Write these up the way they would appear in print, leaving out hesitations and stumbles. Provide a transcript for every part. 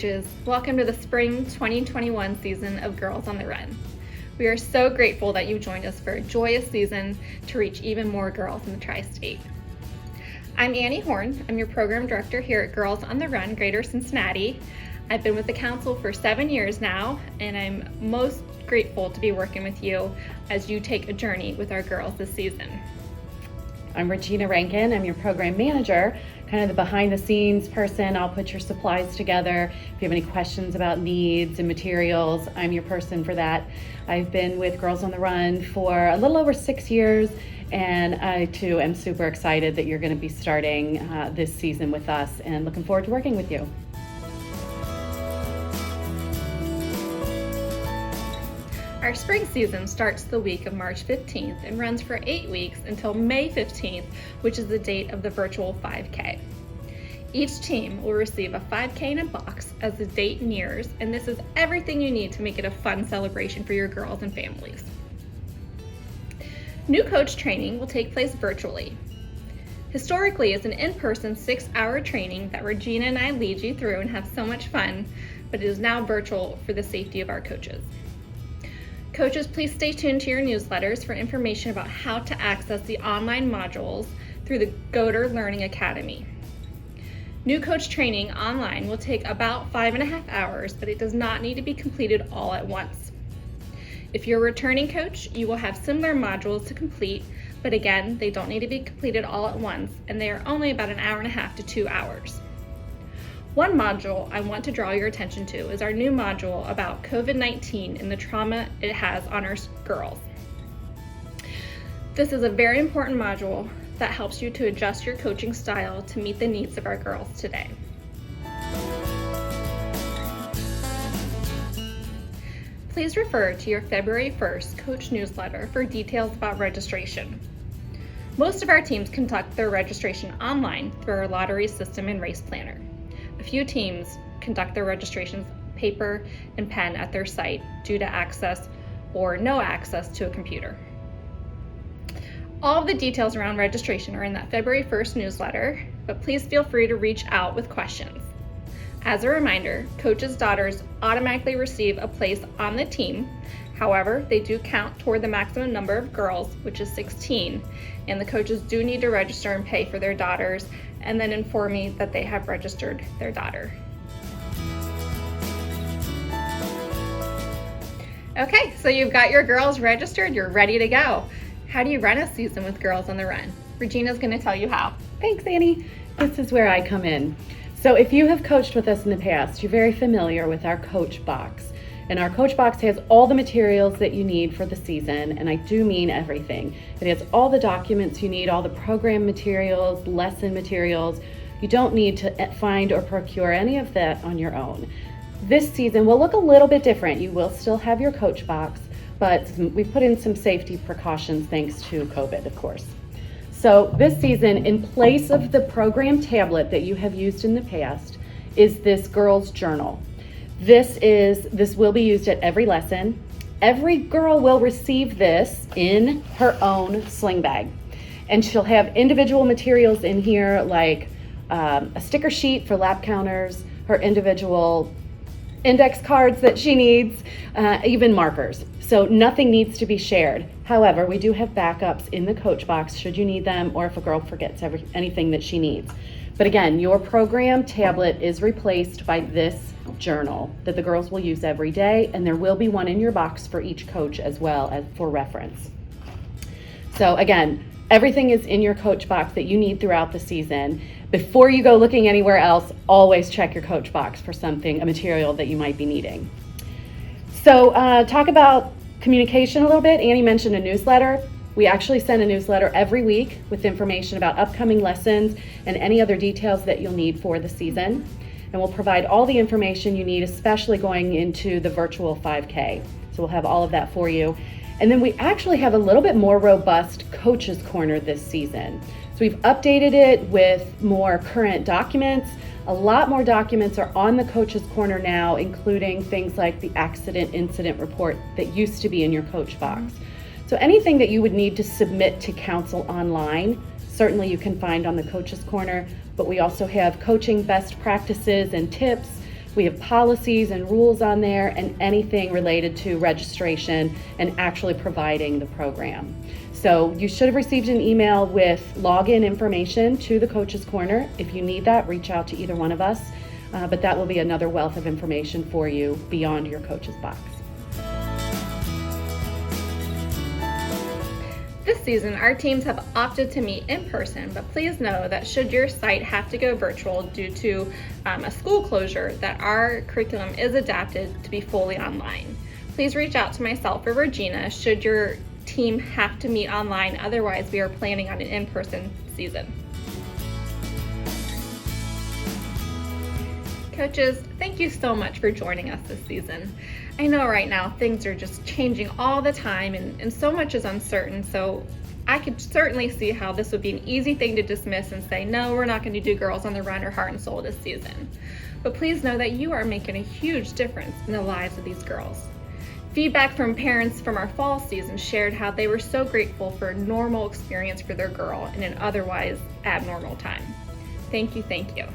coaches, welcome to the spring 2021 season of Girls on the Run. We are so grateful that you joined us for a joyous season to reach even more girls in the Tri-State. I'm Annie Horn. I'm your program director here at Girls on the Run, Greater Cincinnati. I've been with the council for 7 years now, and I'm most grateful to be working with you as you take a journey with our girls this season. I'm Regina Rankin. I'm your program manager, kind of the behind the scenes person. I'll put your supplies together. If you have any questions about needs and materials, I'm your person for that. I've been with Girls on the Run for a little over 6 years, and I too am super excited that you're going to be starting this season with us and looking forward to working with you. Our spring season starts the week of March 15th and runs for 8 weeks until May 15th, which is the date of the virtual 5K. Each team will receive a 5K in a box as the date nears, and this is everything you need to make it a fun celebration for your girls and families. New coach training will take place virtually. Historically, it's an in-person 6-hour training that Regina and I lead you through and have so much fun, but it is now virtual for the safety of our coaches. Coaches, please stay tuned to your newsletters for information about how to access the online modules through the Goder Learning Academy. New coach training online will take about 5.5 hours, but it does not need to be completed all at once. If you're a returning coach, you will have similar modules to complete, but again, they don't need to be completed all at once, and they are only about 1.5 hours to 2 hours. One module I want to draw your attention to is our new module about COVID-19 and the trauma it has on our girls. This is a very important module that helps you to adjust your coaching style to meet the needs of our girls today. Please refer to your February 1st coach newsletter for details about registration. Most of our teams conduct their registration online through our lottery system and race planner. A few teams conduct their registrations paper and pen at their site due to access or no access to a computer. All of the details around registration are in that February 1st newsletter, but please feel free to reach out with questions. As a reminder, coaches' daughters automatically receive a place on the team. However, they do count toward the maximum number of girls, which is 16, and the coaches do need to register and pay for their daughters and then inform me that they have registered their daughter. Okay, so you've got your girls registered, you're ready to go. How do you run a season with Girls on the Run? Regina's gonna tell you how. Thanks, Annie. This is where I come in. So if you have coached with us in the past, you're very familiar with our coach box. And our coach box has all the materials that you need for the season, and I do mean everything. It has all the documents you need, all the program materials, lesson materials. You don't need to find or procure any of that on your own. This season will look a little bit different. You will still have your coach box, but we put in some safety precautions thanks to COVID, of course. So this season, in place of the program tablet that you have used in the past, is this girls' journal. This will be used at every lesson. Every girl will receive this in her own sling bag. And she'll have individual materials in here like a sticker sheet for lap counters, her individual index cards that she needs, even markers. So nothing needs to be shared. However, we do have backups in the coach box should you need them or if a girl forgets anything that she needs. But again, your program tablet is replaced by this journal that the girls will use every day, and there will be one in your box for each coach as well as for reference. So again, everything is in your coach box that you need throughout the season. Before you go looking anywhere else, always check your coach box for a material that you might be needing. So talk about communication a little bit. Annie mentioned a newsletter. We actually send a newsletter every week with information about upcoming lessons and any other details that you'll need for the season. And we'll provide all the information you need, especially going into the virtual 5K. So we'll have all of that for you. And then we actually have a little bit more robust Coaches Corner this season. So we've updated it with more current documents. A lot more documents are on the Coaches Corner now, including things like the accident incident report that used to be in your coach box. So anything that you would need to submit to council online, certainly you can find on the Coaches Corner, but we also have coaching best practices and tips, We have policies and rules on there and anything related to registration and actually providing the program. So you should have received an email with login information to the Coach's Corner. If you need that, reach out to either one of us, but that will be another wealth of information for you beyond your Coach's Box. This season, our teams have opted to meet in person, but please know that should your site have to go virtual due to a school closure, that our curriculum is adapted to be fully online. Please reach out to myself or Regina should your team have to meet online. Otherwise, we are planning on an in-person season. Coaches, thank you so much for joining us this season. I know right now things are just changing all the time and so much is uncertain, so I could certainly see how this would be an easy thing to dismiss and say, no, we're not going to do Girls on the Run or Heart and Soul this season. But please know that you are making a huge difference in the lives of these girls. Feedback from parents from our fall season shared how they were so grateful for a normal experience for their girl in an otherwise abnormal time. Thank you, thank you.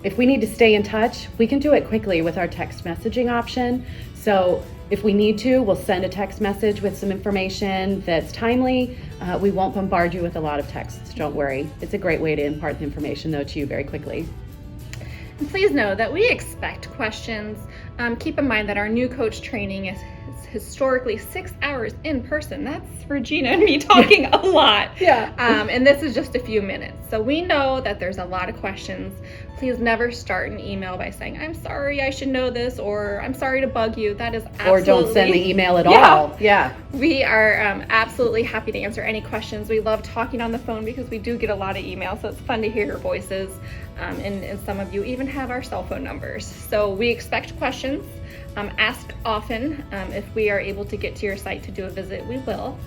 If we need to stay in touch, we can do it quickly with our text messaging option. So if we need to, we'll send a text message with some information that's timely. We won't bombard you with a lot of texts, don't worry. It's a great way to impart the information though to you very quickly. And please know that we expect questions. Keep in mind that our new coach training is historically 6 hours in person. That's Regina and me talking a lot. Yeah. And this is just a few minutes. So we know that there's a lot of questions. Please never start an email by saying, I'm sorry, I should know this, or I'm sorry to bug you. That is absolutely... Or don't send the email at all. Yeah. We are absolutely happy to answer any questions. We love talking on the phone because we do get a lot of emails, so it's fun to hear your voices. And some of you even have our cell phone numbers. So we expect questions. Ask often. If we are able to get to your site to do a visit, we will.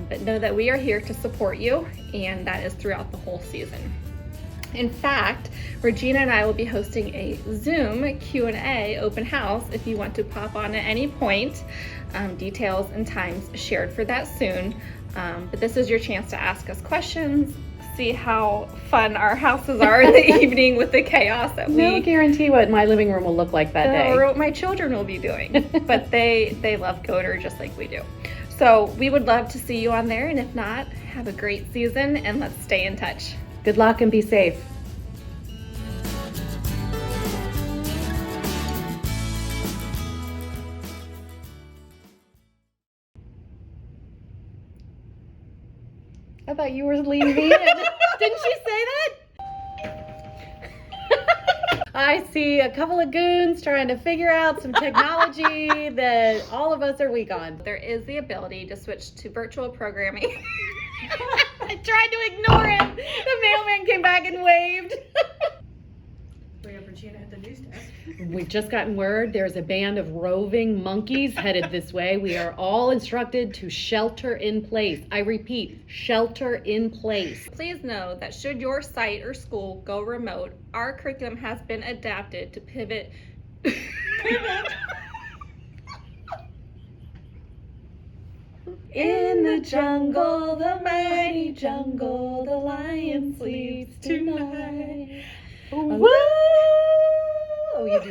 But know that we are here to support you, and that is throughout the whole season. In fact, Regina and I will be hosting a Zoom Q&A open house if you want to pop on at any point. Details and times shared for that soon. But this is your chance to ask us questions, see how fun our houses are in the evening with the chaos that No guarantee what my living room will look like that day. Or what my children will be doing. But they love Coder just like we do. So we would love to see you on there, and if not, have a great season and let's stay in touch. Good luck and be safe. I thought you were leaving me in. Didn't she say that? I see a couple of goons trying to figure out some technology that all of us are weak on. There is the ability to switch to virtual programming. I tried to ignore him. The mailman came back and waved. We have Regina at the news desk. We've just gotten word there's a band of roving monkeys headed this way. We are all instructed to shelter in place. I repeat, shelter in place. Please know that should your site or school go remote, our curriculum has been adapted to pivot. In the jungle, the mighty jungle, the lion sleeps tonight. Woo! Oh, you do that.